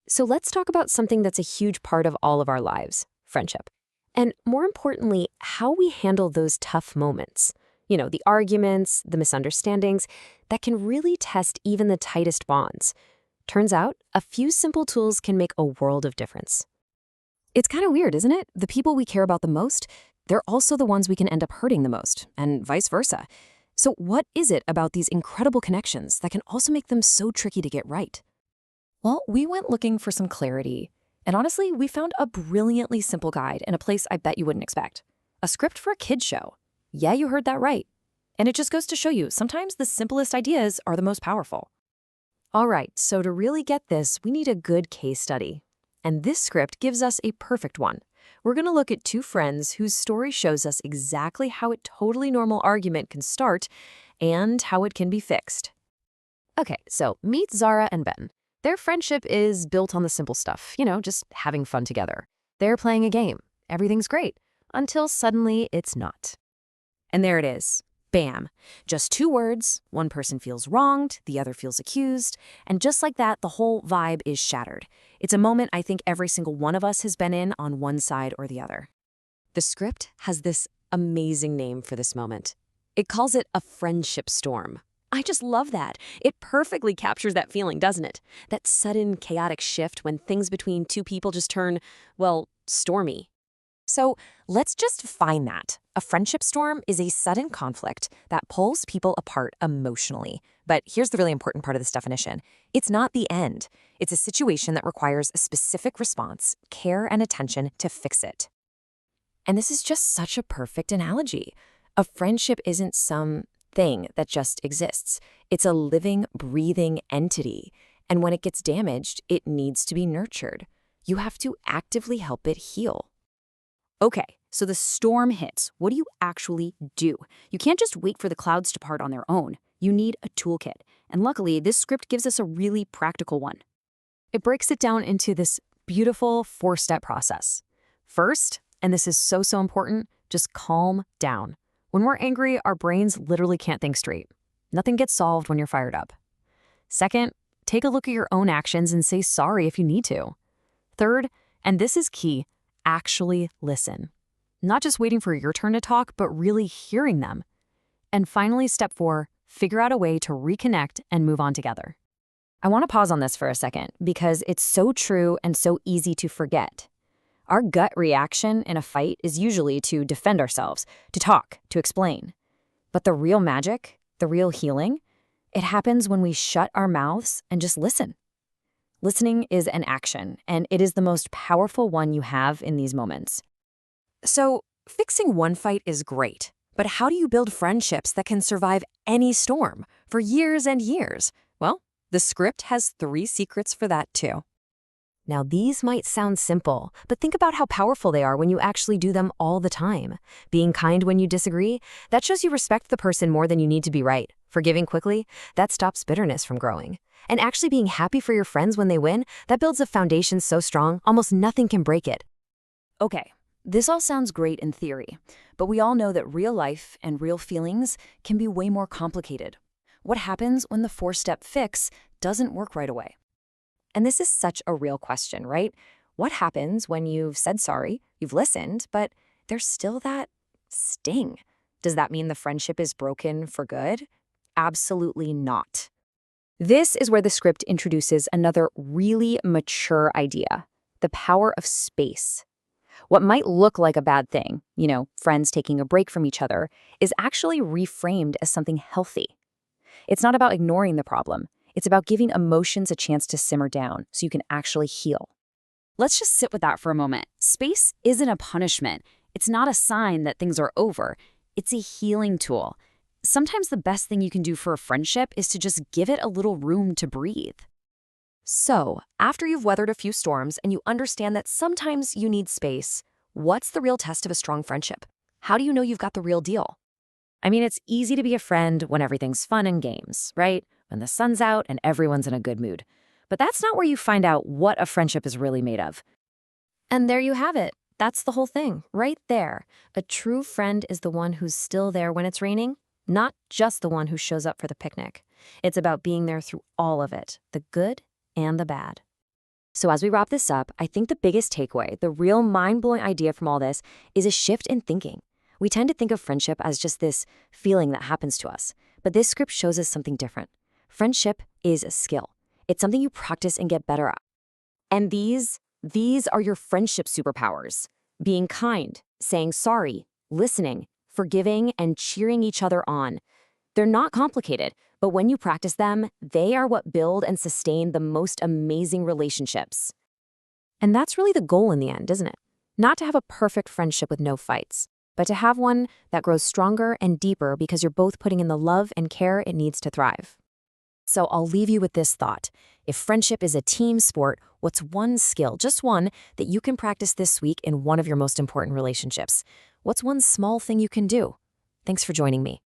So let's talk about something that's a huge part of all of our lives, friendship. And more importantly, how we handle those tough moments. The arguments, the misunderstandings that can really test even the tightest bonds. Turns out, a few simple tools can make a world of difference. It's kind of weird, isn't it? The people we care about the most, they're also the ones we can end up hurting the most, and vice versa. So what is it about these incredible connections that can also make them so tricky to get right? Well, we went looking for some clarity. And honestly, we found a brilliantly simple guide in a place I bet you wouldn't expect. A script for a kid's show. Yeah, you heard that right. And it just goes to show you, sometimes the simplest ideas are the most powerful. All right, so to really get this, we need a good case study. And this script gives us a perfect one. We're going to look at two friends whose story shows us exactly how a totally normal argument can start and how it can be fixed. Okay, so meet Zara and Ben. Their friendship is built on the simple stuff, just having fun together. They're playing a game. Everything's great. Until suddenly it's not. And there it is. Bam. Just two words. One person feels wronged, the other feels accused. And just like that, the whole vibe is shattered. It's a moment I think every single one of us has been in on one side or the other. The script has this amazing name for this moment. It calls it a friendship storm. I just love that. It perfectly captures that feeling, doesn't it? That sudden, chaotic shift when things between two people just turn, well, stormy. So let's just define that. A friendship storm is a sudden conflict that pulls people apart emotionally. But here's the really important part of this definition. It's not the end. It's a situation that requires a specific response, care, and attention to fix it. And this is just such a perfect analogy. A friendship isn't some thing that just exists. It's a living, breathing entity. And when it gets damaged, it needs to be nurtured. You have to actively help it heal. Okay, so the storm hits. What do you actually do? You can't just wait for the clouds to part on their own. You need a toolkit. And luckily, this script gives us a really practical one. It breaks it down into this beautiful 4-step process. First, and this is so important, just calm down. When we're angry, our brains literally can't think straight. Nothing gets solved when you're fired up. Second, take a look at your own actions and say sorry if you need to. Third, and this is key, actually listen. Not just waiting for your turn to talk, but really hearing them. And finally, step 4, figure out a way to reconnect and move on together. I want to pause on this for a second because it's so true and so easy to forget. Our gut reaction in a fight is usually to defend ourselves, to talk, to explain. But the real magic, the real healing, it happens when we shut our mouths and just listen. Listening is an action, and it is the most powerful one you have in these moments. So, fixing one fight is great, but how do you build friendships that can survive any storm for years and years? Well, the script has 3 secrets for that too. Now, these might sound simple, but think about how powerful they are when you actually do them all the time. Being kind when you disagree, that shows you respect the person more than you need to be right. Forgiving quickly, that stops bitterness from growing. And actually being happy for your friends when they win, that builds a foundation so strong, almost nothing can break it. Okay, this all sounds great in theory, but we all know that real life and real feelings can be way more complicated. What happens when the 4-step fix doesn't work right away? And this is such a real question, right? What happens when you've said sorry, you've listened, but there's still that sting? Does that mean the friendship is broken for good? Absolutely not. This is where the script introduces another really mature idea, the power of space. What might look like a bad thing, friends taking a break from each other, is actually reframed as something healthy. It's not about ignoring the problem. It's about giving emotions a chance to simmer down so you can actually heal. Let's just sit with that for a moment. Space isn't a punishment. It's not a sign that things are over. It's a healing tool. Sometimes the best thing you can do for a friendship is to just give it a little room to breathe. So, after you've weathered a few storms and you understand that sometimes you need space, what's the real test of a strong friendship? How do you know you've got the real deal? I mean, it's easy to be a friend when everything's fun and games, right? When the sun's out and everyone's in a good mood. But that's not where you find out what a friendship is really made of. And there you have it. That's the whole thing, right there. A true friend is the one who's still there when it's raining, not just the one who shows up for the picnic. It's about being there through all of it, the good and the bad. So as we wrap this up, I think the biggest takeaway, the real mind-blowing idea from all this, is a shift in thinking. We tend to think of friendship as just this feeling that happens to us, but this script shows us something different. Friendship is a skill. It's something you practice and get better at. And these are your friendship superpowers. Being kind, saying sorry, listening, forgiving, and cheering each other on. They're not complicated, but when you practice them, they are what build and sustain the most amazing relationships. And that's really the goal in the end, isn't it? Not to have a perfect friendship with no fights, but to have one that grows stronger and deeper because you're both putting in the love and care it needs to thrive. So I'll leave you with this thought. If friendship is a team sport, what's one skill, just one, that you can practice this week in one of your most important relationships? What's one small thing you can do? Thanks for joining me.